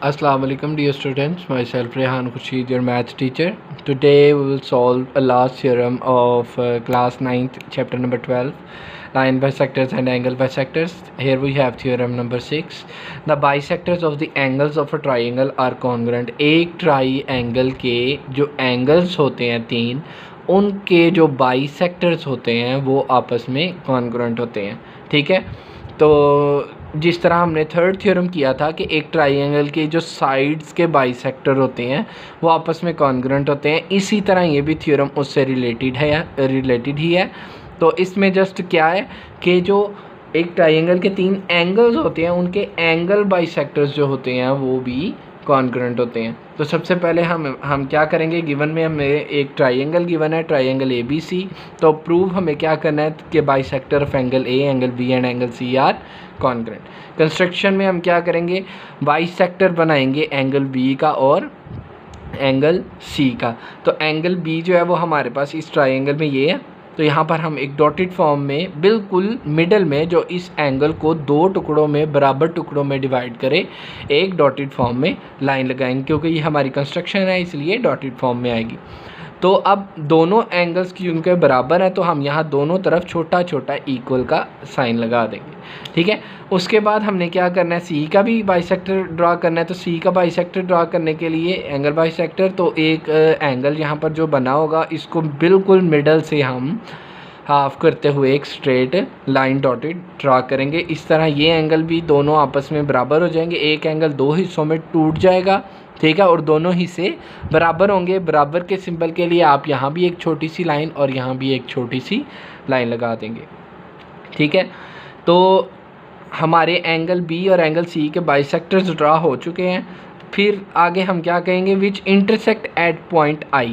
Assalamu alaikum dear students, myself Rehan Khurshid, your maths teacher. Today we will solve a last theorem of class 9th chapter number 12, line bisectors and angle bisectors. Here we have theorem number 6. The bisectors of the angles of a triangle are congruent. एक triangle के जो angles होते हैं तीन, उनके जो bisectors होते हैं वो आपस में कॉन्ग्रुएंट होते हैं। ठीक है, तो जिस तरह हमने थर्ड थ्योरम किया था कि एक ट्राइंगल के जो साइड्स के बाइसेक्टर होते हैं वो आपस में कॉन्ग्रुएंट होते हैं, इसी तरह ये भी थ्योरम उससे रिलेटेड ही है। तो इसमें जस्ट क्या है कि जो एक ट्राइंगल के तीन एंगल्स होते हैं उनके एंगल बाइसेक्टर्स जो होते हैं वो भी कॉन्ग्रुएंट होते हैं। तो सबसे पहले हम क्या करेंगे, गिवन में हमें एक ट्राइंगल गिवन है, ट्राइंगल ABC। तो प्रूव हमें क्या करना है कि bisector of angle A, angle B and angle C are congruent. Construction में हम क्या करेंगे, बाइसेक्टर बनाएंगे एंगल B का और एंगल C का। तो एंगल B जो है वो हमारे पास इस ट्राइंगल में ये है, तो यहाँ पर हम एक डॉटेड फॉर्म में बिल्कुल मिडल में जो इस एंगल को दो टुकड़ों में बराबर टुकड़ों में डिवाइड करे, एक डॉटेड फॉर्म में लाइन लगाएंगे, क्योंकि ये हमारी कंस्ट्रक्शन है इसलिए डॉटेड फॉर्म में आएगी। तो अब दोनों एंगल्स क्योंकि बराबर है तो हम यहाँ दोनों तरफ छोटा छोटा इक्वल का साइन लगा देंगे। ठीक है, उसके बाद हमने क्या करना है, C का भी बाइसेक्टर ड्रा करना है। तो C का बाइसेक्टर ड्रा करने के लिए एंगल बाइसेक्टर, तो एक एंगल यहाँ पर जो बना होगा इसको बिल्कुल मिडल से हम हाफ करते हुए एक स्ट्रेट लाइन डॉटेड ड्रा करेंगे। इस तरह ये एंगल भी दोनों आपस में बराबर हो जाएंगे, एक एंगल दो हिस्सों में टूट जाएगा। ठीक है, और दोनों हिस्से बराबर होंगे। बराबर के सिंबल के लिए आप यहाँ भी एक छोटी सी लाइन और यहाँ भी एक छोटी सी लाइन लगा देंगे। ठीक है, तो हमारे एंगल B और एंगल C के बाइसेक्टर्स ड्रा हो चुके हैं। फिर आगे हम क्या कहेंगे, विच इंटरसेक्ट एट पॉइंट I,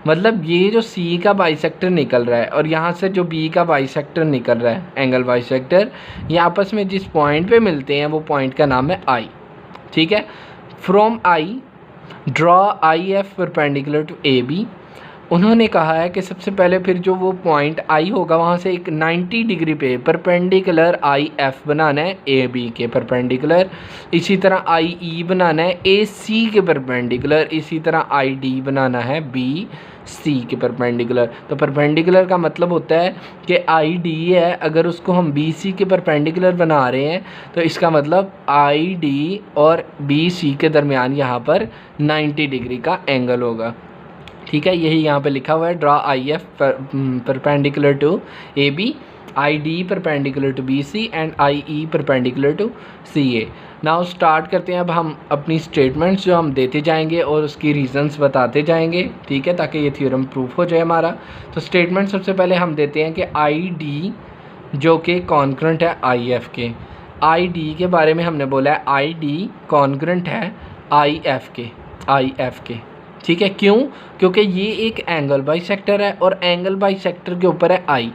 मतलब ये जो C का बाइसेक्टर निकल रहा है और यहाँ से जो B का बाइसेक्टर निकल रहा है एंगल बाइसेक्टर, ये आपस में जिस पॉइंट पे मिलते हैं वो पॉइंट का नाम है I। ठीक है, from I draw IF perpendicular to AB। उन्होंने कहा है कि सबसे पहले फिर जो वो पॉइंट I होगा वहाँ से एक 90 डिग्री पे परपेंडिकुलर IF बनाना है AB के परपेंडिकुलर, इसी तरह IE बनाना है AC के परपेंडिकुलर, इसी तरह ID बनाना है BC के परपेंडिकुलर। तो परपेंडिकुलर का मतलब होता है कि ID है, अगर उसको हम BC के परपेंडिकुलर बना रहे हैं तो इसका मतलब ID और BC के दरमियान यहाँ पर 90 डिग्री का एंगल होगा। ठीक है, यही यहाँ पे लिखा हुआ है, draw IF perpendicular to AB, ID perpendicular to BC and IE perpendicular to CA। Now start करते हैं। अब हम अपनी स्टेटमेंट्स जो हम देते जाएंगे और उसकी रीजंस बताते जाएंगे। ठीक है, ताकि ये थ्योरम प्रूफ हो जाए हमारा। तो स्टेटमेंट सबसे पहले हम देते हैं कि ID जो कि कॉन्ग्रुएंट है IF के। ID के बारे में हमने बोला है ID कॉन्ग्रुएंट है IF के। ठीक है, क्यों? क्योंकि ये एक एंगल बाइसेक्टर है और एंगल बाइसेक्टर के ऊपर है I।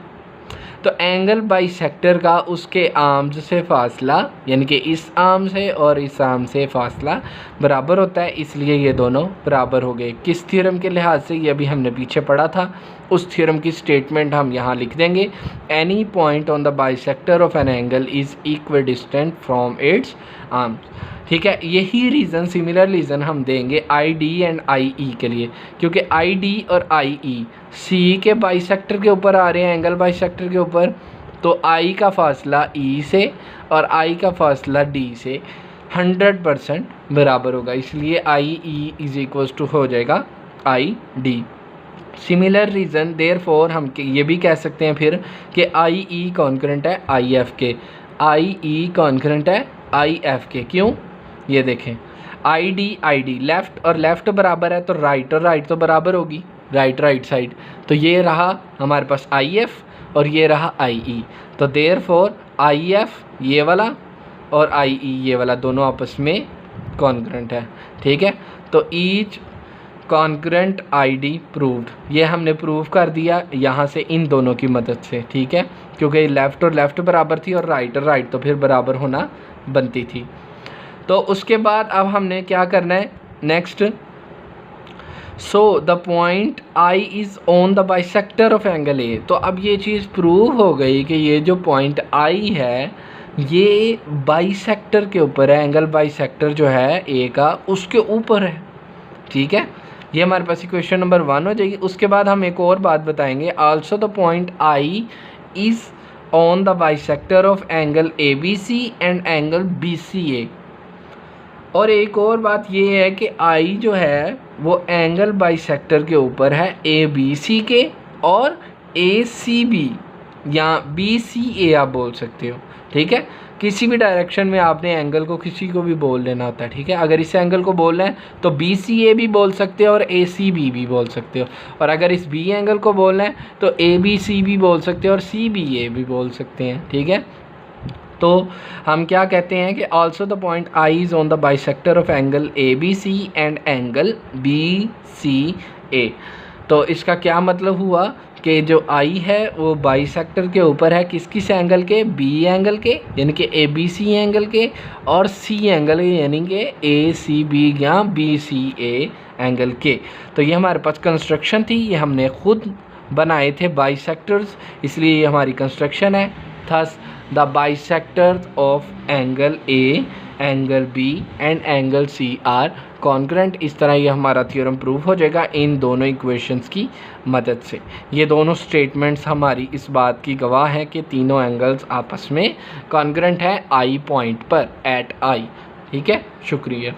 तो एंगल बाइसेक्टर का उसके आर्म्स से फासला, यानी कि इस आर्म से और इस आर्म से फासला बराबर होता है, इसलिए ये दोनों बराबर हो गए। किस थ्योरम के लिहाज से, ये अभी हमने पीछे पढ़ा था, उस थ्योरम की स्टेटमेंट हम यहाँ लिख देंगे। Any point on the bisector of an angle is equal distant from its arms. ठीक है, यही रीज़न, सिमिलर रीज़न हम देंगे ID एंड IE के लिए, क्योंकि ID और IE C के बाइसेक्टर के ऊपर आ रहे हैं, एंगल बाइसेक्टर के ऊपर। तो I का फासला E से और I का फासला D से 100% बराबर होगा, इसलिए IE इज इक्वल टू हो जाएगा ID। सिमिलर रीज़न देयरफॉर हम ये भी कह सकते हैं फिर कि IE कॉन्ग्रुएंट है IF के, IE कॉन्ग्रुएंट है IF के। क्यों? ये देखें, ID लेफ़्ट और लेफ़्ट बराबर है तो राइट और राइट तो बराबर होगी, राइट साइड। तो ये रहा हमारे पास IF और ये रहा IE। तो देयरफॉर IF ये वाला और IE ये वाला दोनों आपस में कॉन्ग्रुएंट है। ठीक है, तो ईच कॉन्ग्रुएंट ID प्रूव्ड, ये हमने प्रूव कर दिया यहाँ से इन दोनों की मदद से। ठीक है, क्योंकि लेफ़्ट और लेफ़्ट बराबर थी और राइट तो फिर बराबर होना बनती थी। तो उसके बाद अब हमने क्या करना है next, so the point I is on the bisector of angle A। तो अब ये चीज़ प्रूव हो गई कि ये जो पॉइंट I है ये बाइसेक्टर के ऊपर है, एंगल बाइसेक्टर जो है ए का उसके ऊपर है, ठीक है। ये हमारे पास इक्वेशन नंबर 1 हो जाएगी। उसके बाद हम एक और बात बताएंगे, also the point I is on the bisector of angle A B C and angle B C A. और एक और बात ये है कि आई जो है वो एंगल बाइसेक्टर के ऊपर है ए बी सी के और ए सी बी या बी सी ए आप बोल सकते हो, ठीक है। किसी भी डायरेक्शन में आपने एंगल को किसी को भी बोल लेना होता है, ठीक है। अगर इस एंगल को बोलना है तो बी सी ए भी बोल सकते हो और ए सी बी भी बोल सकते हो, और अगर इस बी एंगल को बोलना है तो ए बी सी भी बोल सकते हो और सी बी ए भी बोल सकते हैं, ठीक है। तो हम क्या कहते हैं कि also the point I is on the bisector of angle A B C and angle B C A. तो इसका क्या मतलब हुआ कि जो आई है वो बाइसेक्टर के ऊपर है किस एंगल के, बी एंगल के यानी कि ए बी सी एंगल के, और सी एंगल के यानी कि ए सी बी या बी सी ए एंगल के। तो ये हमारे पास कंस्ट्रक्शन थी, ये हमने खुद बनाए थे बाइसेक्टर्स, इसलिए ये हमारी कंस्ट्रक्शन है। Thus the bisectors of angle A, angle B and angle C are congruent. इस तरह ये हमारा थ्योरम प्रूव हो जाएगा इन दोनों इक्वेशंस की मदद से। ये दोनों स्टेटमेंट्स हमारी इस बात की गवाह हैं कि तीनों एंगल्स आपस में कॉन्ग्रुएंट है आई पॉइंट पर, एट आई, ठीक है। शुक्रिया।